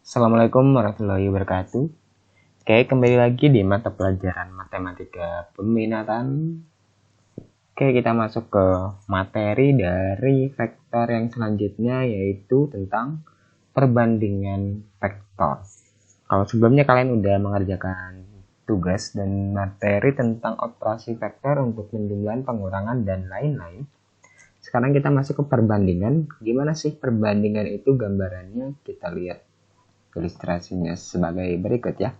Assalamualaikum warahmatullahi wabarakatuh. Oke, kembali lagi di mata pelajaran matematika peminatan. Oke, kita masuk ke materi dari vektor yang selanjutnya, yaitu tentang perbandingan vektor. Kalau sebelumnya kalian udah mengerjakan tugas dan materi tentang operasi vektor untuk penjumlahan, pengurangan, dan lain-lain, sekarang kita masuk ke perbandingan. Gimana sih perbandingan itu gambarannya? Kita lihat ilustrasinya sebagai berikut ya.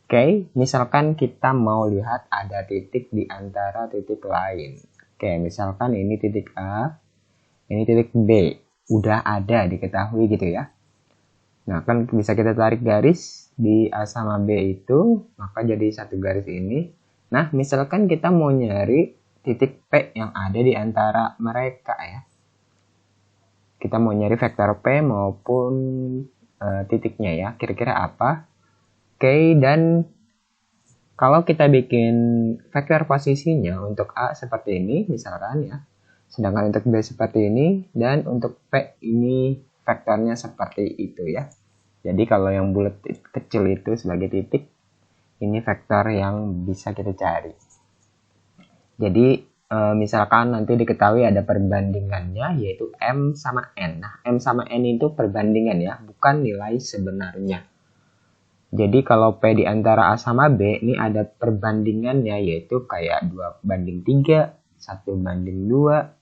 Oke, misalkan kita mau lihat ada titik di antara titik lain. Oke, misalkan ini titik A, ini titik B. Udah ada, diketahui gitu ya. Nah, kan bisa kita tarik garis di A sama B itu, maka jadi satu garis ini. Nah, misalkan kita mau nyari titik P yang ada di antara mereka ya. Kita mau nyari vektor P maupun titiknya ya, kira-kira apa. Oke, dan kalau kita bikin vektor posisinya untuk A seperti ini misalkan ya, sedangkan untuk B seperti ini, dan untuk P ini vektornya seperti itu ya. Jadi kalau yang bulat kecil itu sebagai titik, ini vektor yang bisa kita cari. Jadi misalkan nanti diketahui ada perbandingannya, yaitu M sama N. Nah, M sama N itu perbandingan ya, bukan nilai sebenarnya. Jadi kalau P di antara A sama B, ini ada perbandingannya, yaitu kayak 2:3, 1:2,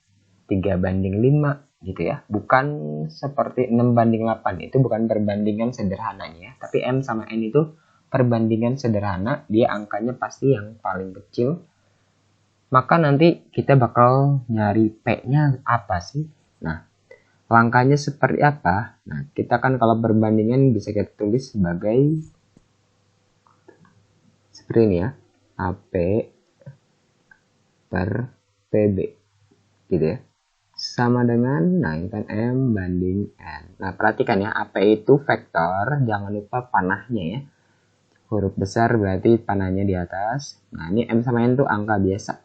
3:5, gitu ya. Bukan seperti 6:8, itu bukan perbandingan sederhananya. Tapi M sama N itu perbandingan sederhana, dia angkanya pasti yang paling kecil. Maka nanti kita bakal nyari P-nya apa sih? Nah, langkahnya seperti apa? Nah, kita kan kalau perbandingan bisa kita tulis sebagai seperti ini ya. AP per PB. Gitu ya. Sama dengan, nah ini kan M banding N. Nah, perhatikan ya, AP itu vektor, jangan lupa panahnya ya. Huruf besar berarti panahnya di atas. Nah, ini M sama N itu angka biasa.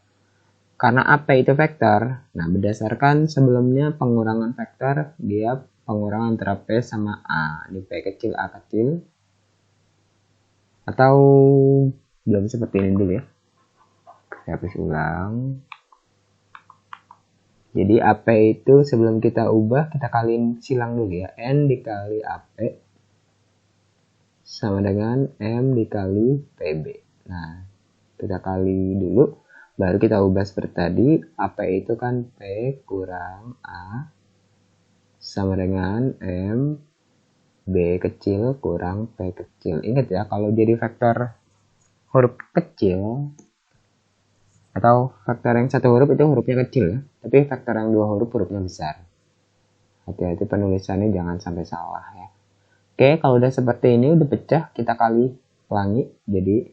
Karena AP itu vektor, nah berdasarkan sebelumnya pengurangan vektor, dia pengurangan antara P sama A. Ini P kecil, A kecil. Atau belum seperti ini dulu ya. Saya hapus ulang. Jadi AP itu sebelum kita ubah, kita kaliin silang dulu ya. N dikali AP sama dengan M dikali PB. Nah, kita kali dulu. Baru kita ubah seperti tadi, AP itu kan P kurang A sama dengan M B kecil kurang P kecil. Ingat ya, kalau jadi vektor huruf kecil atau vektor yang satu huruf itu hurufnya kecil ya, tapi vektor yang dua huruf hurufnya besar. Hati-hati penulisannya jangan sampai salah ya. Oke, kalau udah seperti ini udah pecah, kita kali pelangi jadi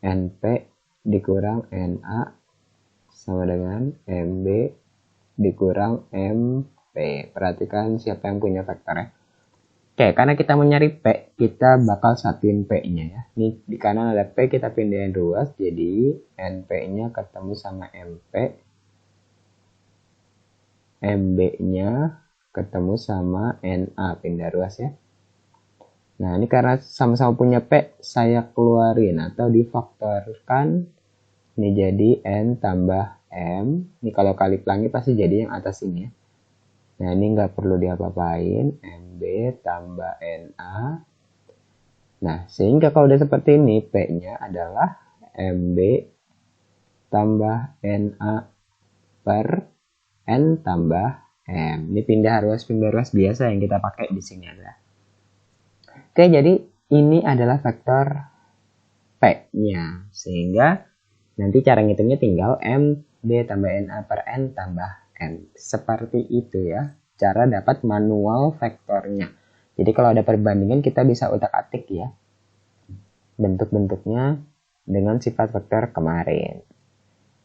NP dikurang NA sama dengan MB dikurang MP. Perhatikan siapa yang punya vektor ya. Oke, karena kita mau nyari P, kita bakal satuin P-nya ya. Ini di kanan ada P, kita pindahin ruas, jadi NP-nya ketemu sama MP. MB-nya ketemu sama NA, pindah ruas ya. Nah, ini karena sama-sama punya P, saya keluarin atau difaktorkan. Ini jadi N tambah M. Ini kalau kali pelangi pasti jadi yang atas ini ya. Nah, ini nggak perlu diapa-apain. MB tambah NA. Nah, sehingga kalau udah seperti ini, P-nya adalah MB tambah NA per N tambah M. Ini pindah ruas biasa yang kita pakai di sini adalah. Oke, jadi ini adalah vektor P-nya. Sehingga nanti cara ngitungnya tinggal M B tambah NA per N tambah N. Seperti itu ya. Cara dapat manual vektornya. Jadi kalau ada perbandingan kita bisa utak-atik ya. Bentuk-bentuknya dengan sifat vektor kemarin.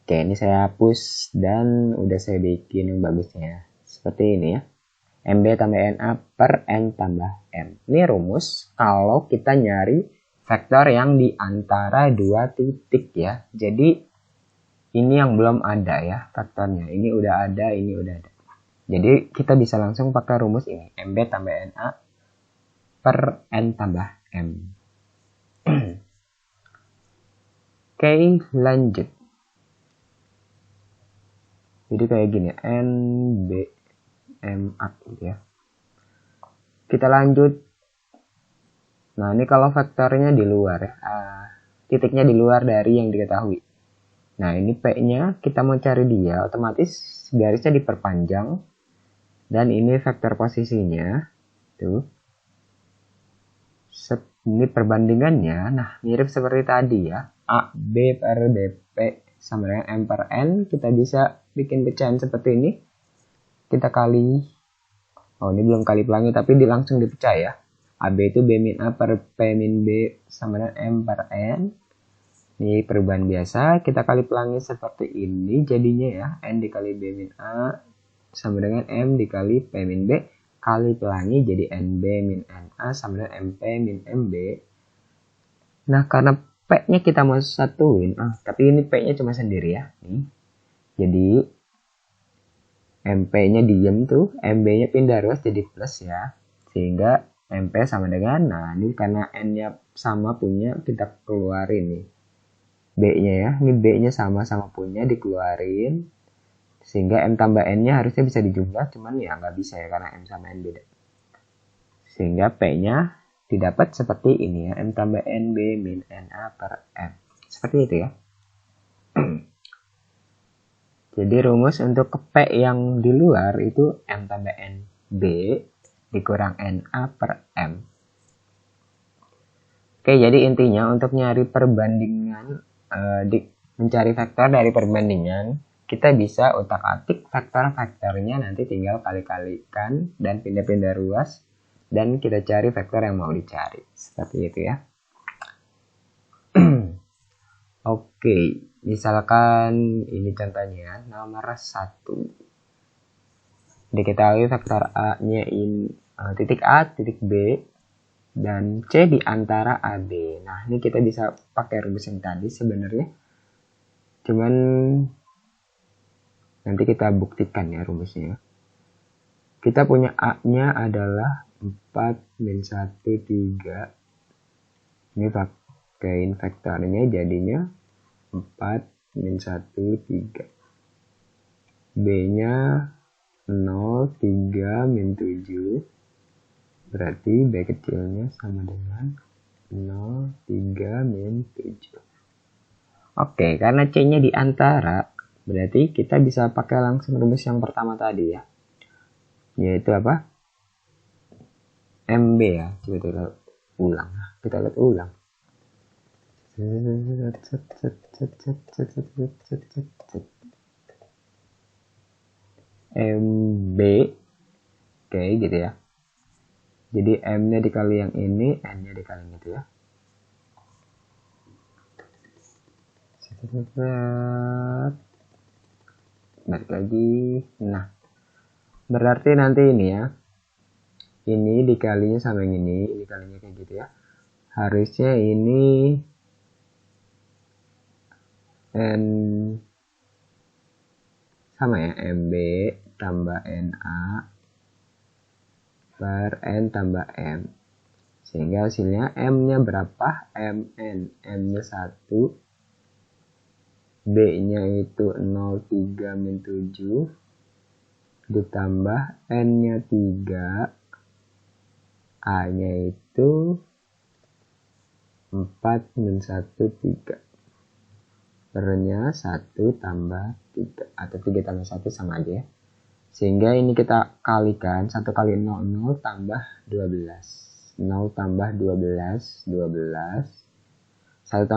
Oke, ini saya hapus dan udah saya bikin yang bagusnya. Seperti ini ya. MB tambah NA per N tambah M. Ini rumus kalau kita nyari vektor yang di antara dua titik ya. Jadi ini yang belum ada ya vektornya. Ini udah ada, ini udah ada. Jadi kita bisa langsung pakai rumus ini. MB tambah NA per N tambah M. Oke, lanjut. Jadi kayak gini, N, B, M, A gitu ya. Kita lanjut. Nah, ini kalau vektornya di luar ya. Titiknya di luar dari yang diketahui. Nah, ini P-nya kita mau cari dia, otomatis garisnya diperpanjang. Dan ini vektor posisinya. Tuh. Ini perbandingannya. Nah, mirip seperti tadi ya. A, B per BP sama dengan M per N. Kita bisa bikin pecahan seperti ini. Kita kali. Oh, ini belum kali pelangi, tapi langsung dipecah ya. AB itu B min A per P min B sama dengan M per N. Ini perubahan biasa. Kita kali pelangi seperti ini jadinya ya. N dikali B min A sama dengan M dikali P min B. Kali pelangi jadi NB min NA sama dengan MP min MB. Nah, karena P-nya kita mau satuin. Tapi ini P-nya cuma sendiri ya. Nih. Jadi MP-nya diem tuh. MB-nya pindah ruas jadi plus ya. Sehingga MP sama dengan, nah ini karena N-nya sama punya, kita keluarin nih. B-nya ya, ini B-nya sama-sama punya, dikeluarin. Sehingga M tambah N-nya harusnya bisa dijumlah, cuman ya nggak bisa ya, karena M sama N beda. Sehingga P-nya didapat seperti ini ya, M tambah N, B min NA per M. Seperti itu ya. Jadi rumus untuk ke P yang di luar itu M tambah N, B dikurang NA per M. Oke, jadi intinya untuk nyari perbandingan, mencari vektor dari perbandingan, kita bisa utak-atik vektor-vektornya, nanti tinggal kali-kalikan dan pindah-pindah ruas, dan kita cari vektor yang mau dicari. Seperti itu ya. Oke, misalkan ini contohnya nomor 1. Diketahui vektor A-nya ini titik A, titik B, dan C di antara AB. Nah, ini kita bisa pakai rumus yang tadi sebenarnya. Cuman nanti kita buktikan ya rumusnya. Kita punya A-nya adalah 4 min 1, 3. Ini pakaiin vektornya jadinya 4 min 1, 3. B-nya 0, 3, min 7. Berarti B kecilnya sama dengan 0, 3, min 7. Oke, karena C-nya di antara, berarti kita bisa pakai langsung rumus yang pertama tadi ya. Yaitu apa? MB ya. Coba kita ulang. Kita lihat ulang. MB. Oke, gitu ya. Jadi M-nya dikali yang ini, N-nya dikali yang itu ya. Balik lagi. Nah, berarti nanti ini ya. Ini dikalinya sama yang ini dikalinya kayak gitu ya. Harusnya ini N sama ya, MB tambah NA per N tambah M. Sehingga hasilnya M-nya berapa? MN. M-nya 1. B-nya itu 0, 3, min 7. Ditambah N-nya 3. A-nya itu 4, min 1, 3. Per-nya 1 tambah 3. Atau 3 tambah 1 sama aja ya. Sehingga ini kita kalikan, 1 kali 0, 0 tambah 12. 0 tambah 12, 12. 1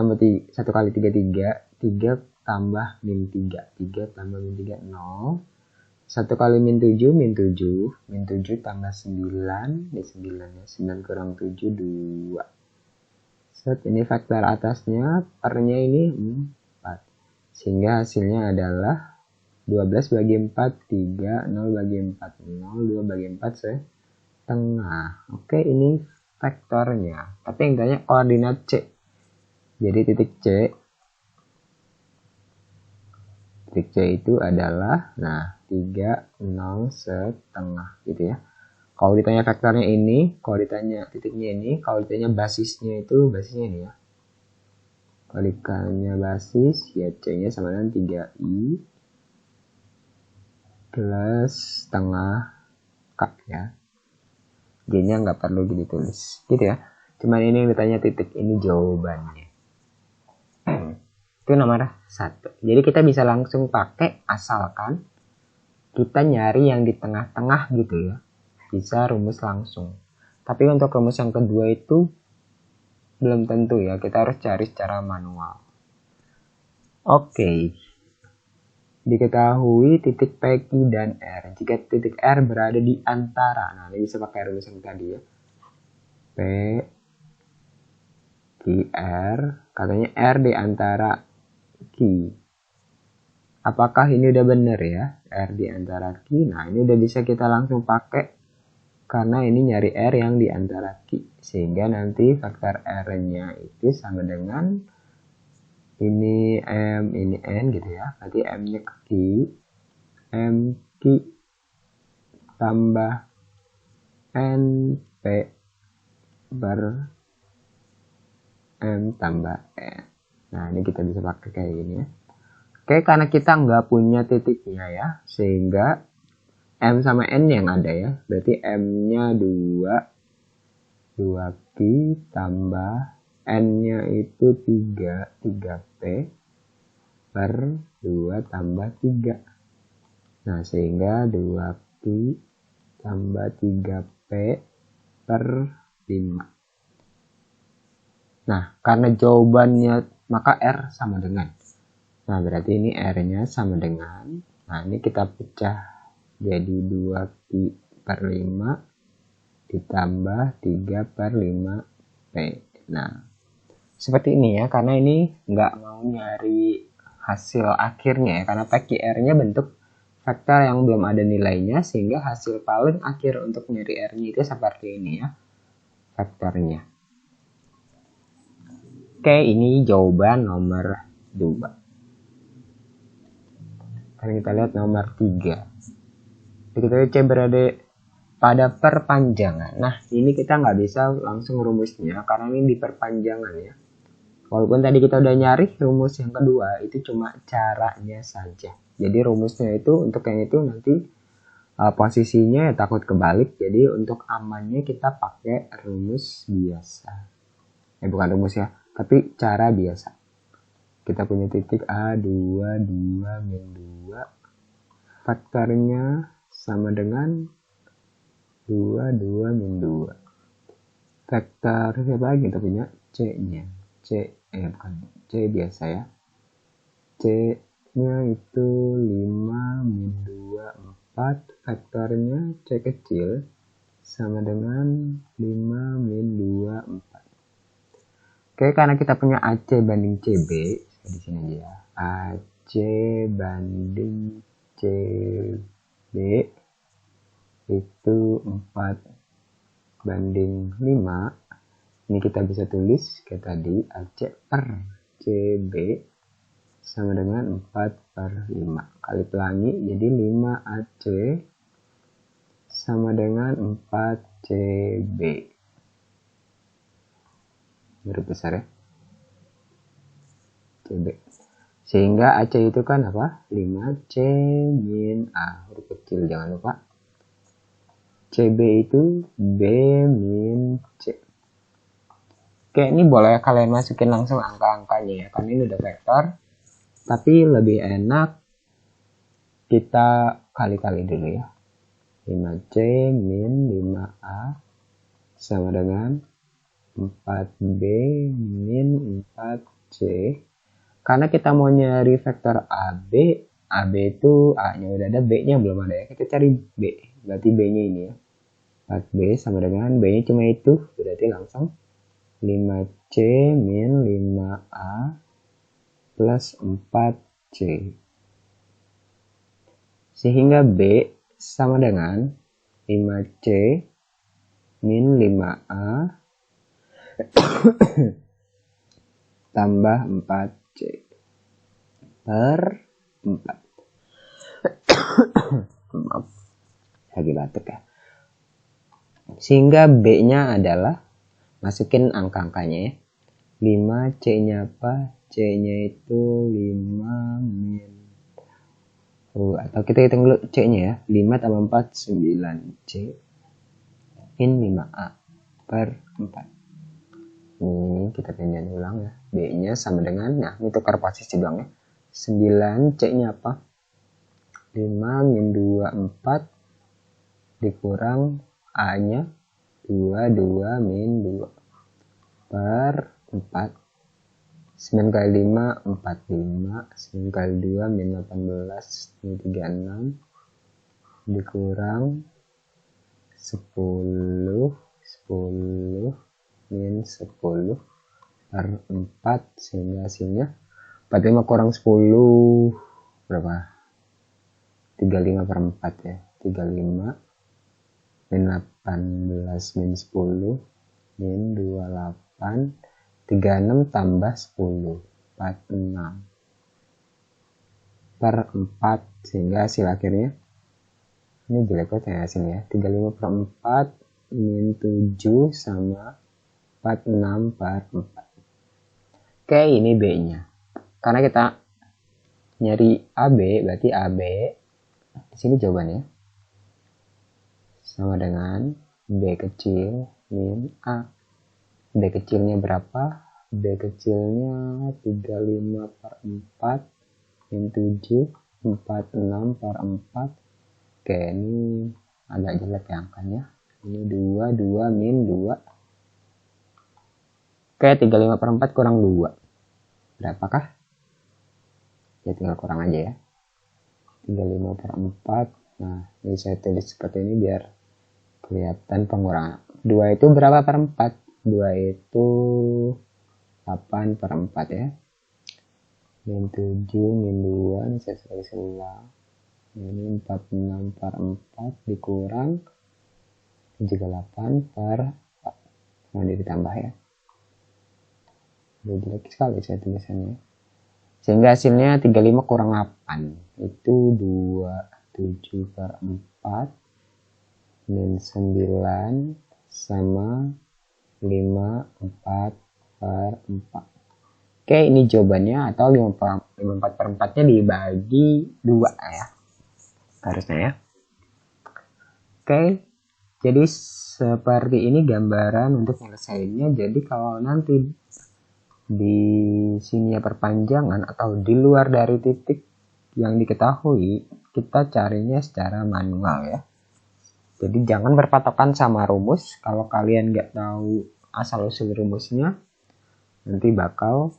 kali 3, 3. 3 tambah min 3. 3 tambah min 3, 0. 1 kali min 7, min 7. Min 7 tambah 9. Ini 9 ya. 9 kurang 7, 2. Set, ini vektor atasnya, pernya ini 4. Sehingga hasilnya adalah 12 bagi 4, 3, 0 bagi 4, 0, 2 bagi 4, setengah. Oke, ini vektornya. Tapi yang tanya koordinat C. Jadi titik C itu adalah, nah, 3, 0, setengah gitu ya. Kalau ditanya vektornya ini, kalau ditanya titiknya ini, kalau ditanya basisnya itu, basisnya ini ya. Kalau ditanya basis, ya C-nya sama dengan 3I plus setengah K ya. J-nya nggak perlu ditulis, gitu ya. Cuman ini yang ditanya titik, ini jawabannya. Itu nomor 1. Jadi kita bisa langsung pakai asalkan kita nyari yang di tengah-tengah gitu ya. Bisa rumus langsung. Tapi untuk rumus yang kedua itu belum tentu ya, kita harus cari secara manual. Oke. Diketahui titik PQ dan R. Jika titik R berada di antara, nah ini bisa pakai rumus yang tadi ya. P, Q, R, katanya R di antara Q. Apakah ini udah bener ya? R di antara Q. Nah ini udah bisa kita langsung pakai. Karena ini nyari R yang di antara Q. Sehingga nanti faktor R-nya itu sama dengan ini M, ini N gitu ya. Berarti M-nya ke Q. M, Q tambah N, P per M tambah N. Nah ini kita bisa pakai kayak gini ya. Oke, karena kita nggak punya titiknya ya. Sehingga M sama N yang ada ya. Berarti M-nya 2Q tambah N-nya itu 3P per 2 tambah 3. Nah, sehingga 2Q tambah 3P per 5. Nah, karena jawabannya maka R sama dengan. Nah, berarti ini R-nya sama dengan. Nah, ini kita pecah jadi 2Q per 5 ditambah 3 per 5P. Nah, seperti ini ya, karena ini nggak mau nyari hasil akhirnya ya, karena PQR-nya bentuk vektor yang belum ada nilainya, sehingga hasil paling akhir untuk nyari R-nya itu seperti ini ya, vektornya. Oke, ini jawaban nomor 2. Sekarang kita lihat nomor 3. Kita lihat C berada pada perpanjangan. Nah, ini kita nggak bisa langsung rumusnya karena ini di perpanjangan ya. Walaupun tadi kita udah nyari rumus yang kedua, itu cuma caranya saja. Jadi rumusnya itu untuk yang itu nanti posisinya ya takut kebalik. Jadi untuk amannya kita pakai rumus biasa. Bukan rumus ya, tapi cara biasa. Kita punya titik A2, 2, min 2. Faktornya sama dengan 2, 2, min 2. Vektor siapa lagi kita punya? C-nya. Bukan C biasa ya. C-nya itu 5, min 2, 4. Vektornya C kecil sama dengan 5, min 2, 4. Oke, karena kita punya AC banding CB, di sini aja ya. AC banding CB itu 4 banding 5. Ini kita bisa tulis kayak tadi, AC per CB sama dengan 4 per 5. Kali pelangi, jadi 5 AC sama dengan 4 CB. Huruf besar ya. CB. Sehingga AC itu kan apa? 5C min A. Huruf kecil, jangan lupa. CB itu B min C. Oke, ini boleh kalian masukin langsung angka-angkanya ya. Karena ini udah vektor. Tapi lebih enak kita kali-kali dulu ya. 5C min 5A sama dengan 4B min 4C. Karena kita mau nyari vektor AB. AB itu A-nya udah ada, B-nya belum ada ya. Kita cari B. Berarti B-nya ini ya. 4B sama dengan B-nya cuma itu. Berarti langsung 5C min 5A plus 4C. Sehingga B sama dengan 5C min 5A tambah 4C per 4. Maaf, lagi batuk ya. Sehingga B-nya adalah, masukin angka-angkanya ya. 5, C-nya apa? C-nya itu 5 min. Atau kita hitung dulu C-nya ya. 5 tambah 4, 9. C min 5A per 4. Ini kita pindahin ulang ya. B-nya sama dengan, nah ini tukar posisi doang ya. 9, C-nya apa? 5 min 2, 4. Dikurang A-nya 2 min 2 per 4. 9 kali 5 45, 9 kali 2 min 18 ini 36, dikurang 10 min 10 per 4, sehingga hasilnya 45 kurang 10 berapa? 35 per 4 ya. 35 min 18 min 10 min 28, 36 tambah 10, 46 per 4, sehingga hasil akhirnya ini jelek banget ya hasilnya. 35 per 4 min 7 sama 46 per 4. Oke, ini B nya. Karena kita nyari AB, berarti AB di sini jawabannya sama dengan B kecil min A. B kecilnya berapa? B kecilnya 35 per 4 min 7, 46 per 4. Oke, ini agak jelek ya angkanya. Ini 2 min 2. Oke, 35 per 4 kurang 2. Berapakah? Ya tinggal kurang aja ya. 35 per 4. Nah, ini saya tulis seperti ini biar kelihatan pengurangan. 2 itu berapa per 4? 2 itu 8 per 4 ya. Min 7 min 2, ini saya tulis ulang. Ini 46 per 4 dikurang 78 per 4. Mau ditambah ya. Udah jelek sekali saya tulisannya. Sehingga hasilnya 35 kurang 8. Itu 27 per 4 min 9 sama 54 per 4. Oke, ini jawabannya, atau 54 per 4 nya dibagi 2 ya harusnya ya. Oke, jadi seperti ini gambaran untuk menyelesaikannya. Jadi kalau nanti di sini ya perpanjangan atau di luar dari titik yang diketahui, kita carinya secara manual ya. Jadi jangan berpatokan sama rumus. Kalau kalian nggak tahu asal usul rumusnya, nanti bakal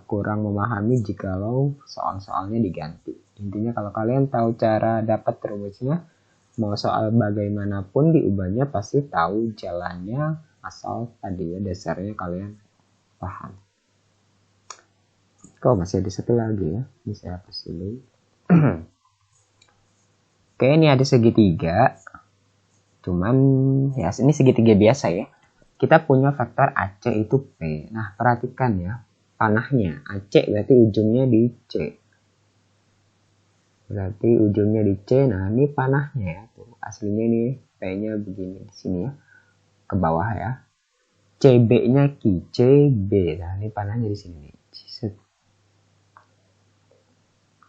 kurang memahami jikalau soal-soalnya diganti. Intinya kalau kalian tahu cara dapat rumusnya, mau soal bagaimanapun diubahnya pasti tahu jalannya, asal tadi ya dasarnya kalian paham. Kok masih ada satu lagi ya, ini saya hapus dulu. Oke, ini ada segitiga, cuman ya ini segitiga biasa ya. Kita punya faktor AC itu P. Nah perhatikan ya, panahnya AC berarti ujungnya di C. Berarti ujungnya di C. Nah ini panahnya ya, tuh aslinya ini P-nya begini di sini ya, ke bawah ya. CB-nya Q, CB. Nah ini panahnya di sini nih.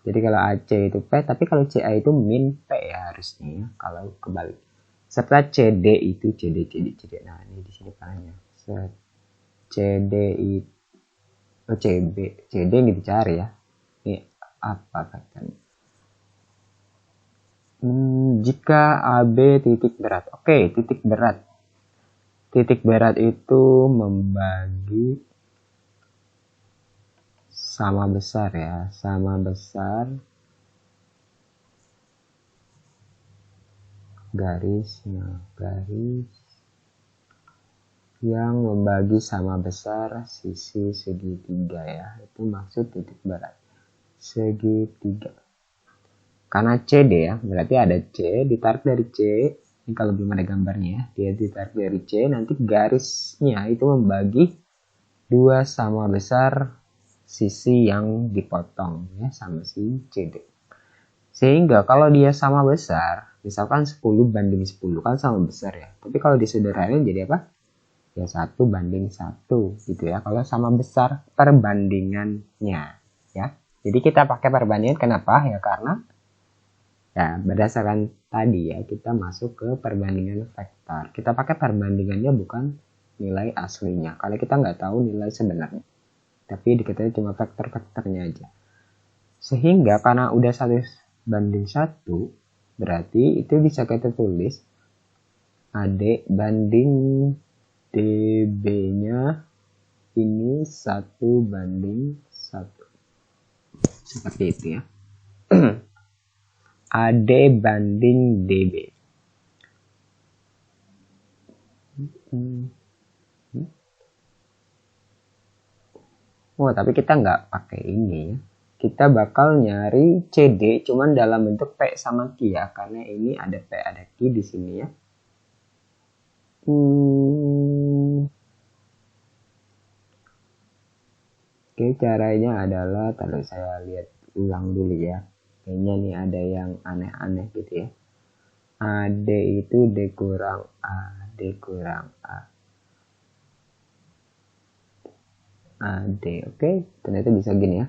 Jadi kalau AC itu P, tapi kalau CA itu min P ya harusnya ya, kalau kebalik. Serta CD itu CD. Nah ini di sini panahnya. CD itu CB, CD yang dicari ya. Ini apa katanya? Jika AB titik berat. Oke, titik berat. Titik berat itu membagi sama besar ya, sama besar garisnya, garis yang membagi sama besar sisi segitiga ya, itu maksud titik berat segitiga. Karena CD ya, berarti ada C, ditarik dari C, ini kalau belum ada gambarnya ya, dia ditarik dari C, nanti garisnya itu membagi 2 sama besar sisi yang dipotong ya sama si CD. Sehingga kalau dia sama besar, Misalkan 10 banding 10 kan sama besar ya. Tapi kalau disederhanain jadi apa? Ya 1 banding 1 gitu ya. Kalau sama besar perbandingannya ya. Jadi kita pakai perbandingan kenapa? Ya karena ya berdasarkan tadi ya kita masuk ke perbandingan vektor. Kita pakai perbandingannya bukan nilai aslinya. Kalau kita nggak tahu nilai sebenarnya. Tapi diketahui cuma vektor-vektornya aja. Sehingga karena udah 1 banding 1 berarti itu bisa kita tulis AD banding DB-nya ini 1 banding 1. Seperti itu ya. AD banding DB. Oh, tapi kita nggak pakai ini ya. Kita bakal nyari CD cuman dalam bentuk P sama Q ya, karena ini ada P ada Q di sini ya. Oke, caranya adalah kalau saya lihat ulang dulu ya. Kayaknya nih ada yang aneh-aneh gitu ya. AD itu D kurang A, D kurang A. AD, oke, ternyata bisa gini ya.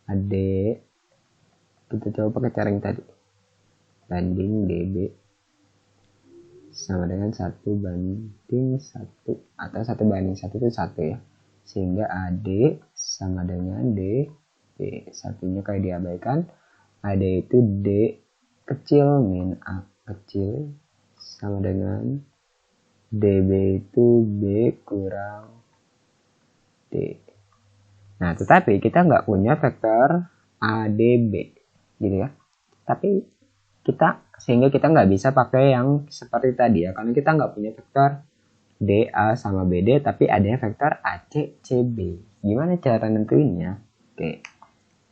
AD, kita coba pakai cara yang tadi. Banding DB sama dengan 1 banding 1 atau 1 banding 1 itu 1 ya. Sehingga AD sama dengan DB. Satunya kayak diabaikan. AD itu D kecil min A kecil sama dengan DB itu B kurang D. Nah, tetapi kita nggak punya vektor ADB gitu ya. Tapi sehingga kita nggak bisa pakai yang seperti tadi ya, karena kita nggak punya vektor DA sama BD, tapi adanya vektor ACCB. Gimana cara nentuinnya? Oke.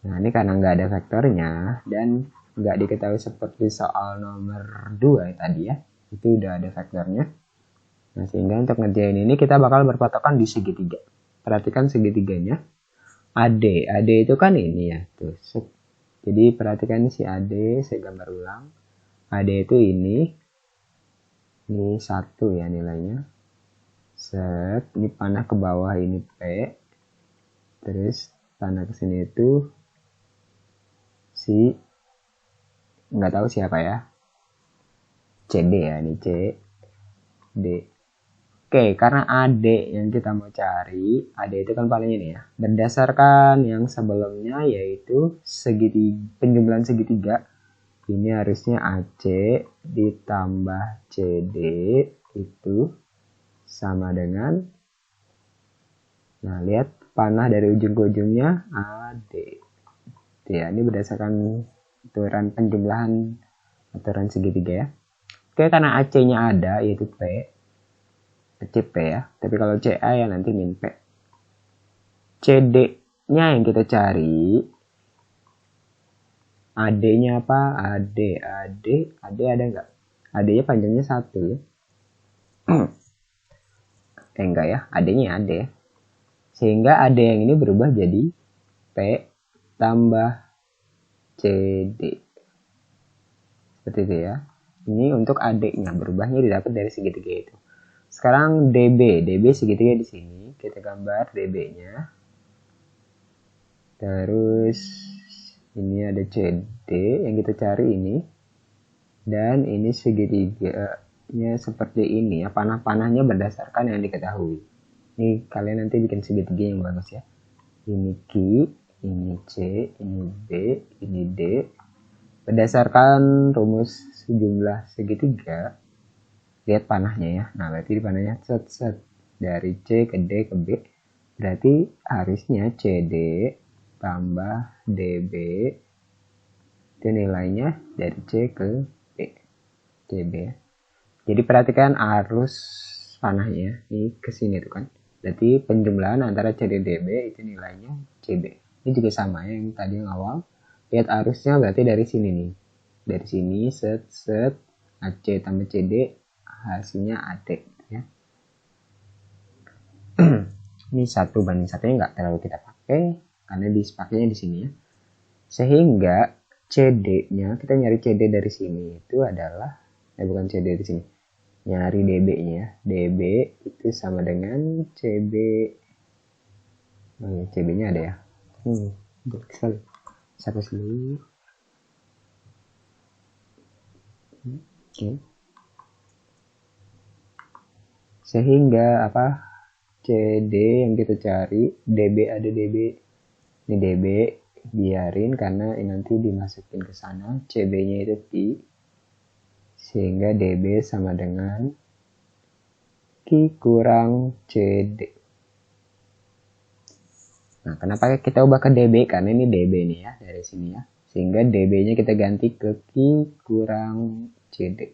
Nah, ini karena nggak ada vektornya dan nggak diketahui seperti soal nomor 2 ya tadi ya. Itu udah ada vektornya. Nah, sehingga untuk ngerjain ini kita bakal berpatokan di segitiga. Perhatikan segitiganya. AD itu kan ini ya. Tuh. Jadi perhatikan si AD, saya gambar ulang. AD itu ini 1 ya nilainya. Set, ini panah ke bawah ini P. Terus panah ke sini itu si nggak tahu siapa ya. CD ya, ini C D. Oke, karena AD yang kita mau cari, AD itu kan paling ini ya. Berdasarkan yang sebelumnya yaitu penjumlahan segitiga. Ini harusnya AC ditambah CD itu sama dengan, nah lihat panah dari ujung ke ujungnya AD. Ya, ini berdasarkan aturan penjumlahan aturan segitiga ya. Oke, karena AC-nya ada yaitu P. CP ya, tapi kalau CA ya nanti min P. CD-nya yang kita cari, AD-nya apa? AD ada nggak? AD-nya panjangnya 1 ya. Enggak ya, AD-nya ada ya. Sehingga AD yang ini berubah jadi P tambah CD. Seperti itu ya. Ini untuk AD-nya, berubahnya didapat dari segitiga itu. Sekarang DB segitiga di sini, kita gambar DB-nya. Terus ini ada CD yang kita cari ini. Dan ini segitiganya seperti ini ya, panah-panahnya berdasarkan yang diketahui. Ini kalian nanti bikin segitiga yang bagus ya. Ini Q, ini C, ini B, ini D. Berdasarkan rumus sejumlah segitiga, lihat panahnya ya. Nah, berarti di panahnya set dari C ke D ke B. Berarti harusnya CD tambah DB itu nilainya dari C ke B. CB ya. Jadi perhatikan arus panahnya. Ini ke sini tuh kan. Berarti penjumlahan antara CD DB itu nilainya CB. Ini juga sama ya yang tadi yang awal. Lihat arusnya berarti dari sini nih. Dari sini set AC tambah CD hasilnya AD ya. Ini 1 banding 1 nya nggak terlalu kita pakai karena dipakainya di sini ya. Sehingga CD-nya kita nyari CD dari sini itu adalah bukan CD di sini. Nyari DB-nya ya. DB itu sama dengan CB. Oh ya, CB-nya ada ya. Jelek sekali. Saya hapus dulu. Oke. Sehingga apa? CD yang kita cari, DB ada DB. Ini DB, biarin karena nanti dimasukin ke sana. CB-nya itu Q. Sehingga DB sama dengan Q kurang CD. Nah, kenapa kita ubah ke DB? Karena ini DB nih ya, dari sini ya. Sehingga DB-nya kita ganti ke Q kurang CD.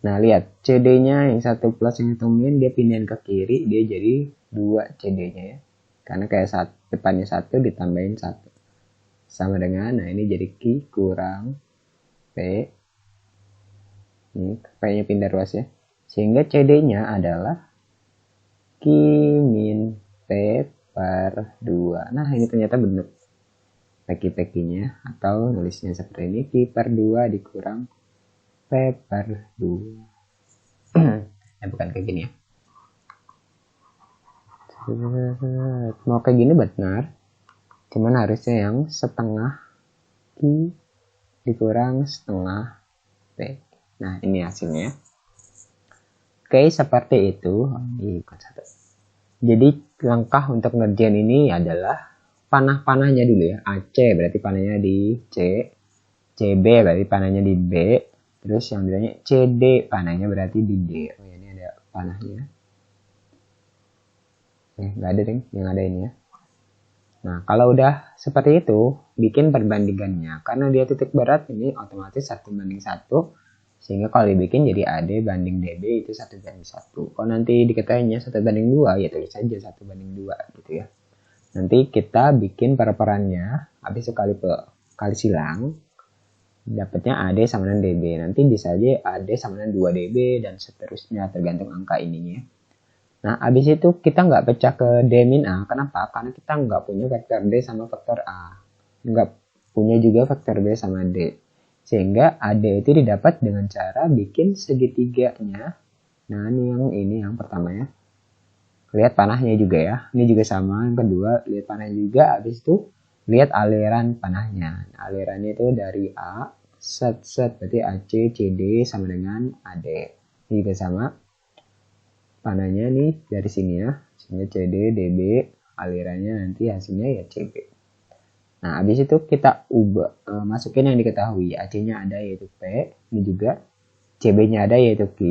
Nah, lihat. CD-nya yang satu plus yang satu min, dia pindahin ke kiri, dia jadi 2 CD-nya ya. Karena kayak depannya 1 ditambahin 1. Sama dengan, nah ini jadi Q kurang P. Ini P-nya pindah ruas ya. Sehingga CD-nya adalah Q min P per 2. Nah, ini ternyata benar. Peki-pekinya atau nulisnya seperti ini. Q per 2 dikurang P per 2. Bukan kayak gini ya. Mau kayak gini benar. Cuman harusnya yang setengah Q dikurang setengah P. Nah, ini hasilnya. Oke, seperti itu. Ikut satu. Jadi, langkah untuk ngerjain ini adalah panah-panahnya dulu ya. AC berarti panahnya di C. CB berarti panahnya di B. Terus yang bilangnya CD panahnya berarti di D. Oh ya, ini ada panahnya. Nggak ada deh, yang ada ini ya. Nah, kalau udah seperti itu, bikin perbandingannya. Karena dia titik berat, ini otomatis 1:1. Sehingga kalau dibikin jadi AD banding DB itu 1:1. Kalau nanti diketahuinya 1:2, ya tulis saja 1:2 gitu ya. Nanti kita bikin per-perannya, habis itu kali silang, dapatnya AD sama dengan DB. Nanti bisa aja AD sama dengan 2 DB dan seterusnya tergantung angka ininya. Nah, habis itu kita nggak pecah ke D min A. Kenapa? Karena kita nggak punya vektor D sama vektor A. Nggak punya juga vektor B sama D. Sehingga AD itu didapat dengan cara bikin segitiganya. Nah, ini yang pertama ya. Lihat panahnya juga ya. Ini juga sama. Yang kedua, lihat panahnya juga. Habis itu, lihat aliran panahnya. Nah, alirannya itu dari A, set, berarti AC, CD sama dengan AD. Ini juga sama. Panahnya nih dari sini ya. Sehingga CD, DB, alirannya nanti hasilnya ya CB. Nah, habis itu kita masukin yang diketahui. AC-nya ada yaitu P. Ini juga. CB-nya ada yaitu Q.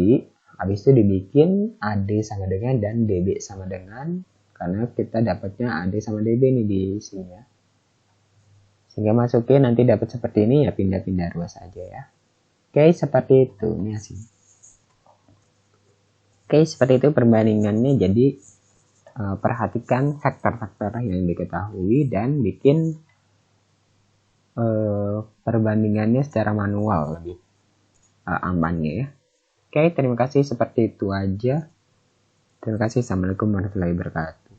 Habis itu dibikin AD sama dengan dan DB sama dengan. Karena kita dapatnya AD sama DB nih di sini ya. Sehingga masukin nanti dapat seperti ini ya, pindah-pindah ruas aja ya. Oke, seperti itu. Ini hasilnya. Oke, seperti itu perbandingannya. Jadi perhatikan faktor-faktor yang diketahui dan bikin perbandingannya secara manual lebih amannya ya. Oke, terima kasih, seperti itu aja. Terima kasih. Assalamualaikum warahmatullahi wabarakatuh.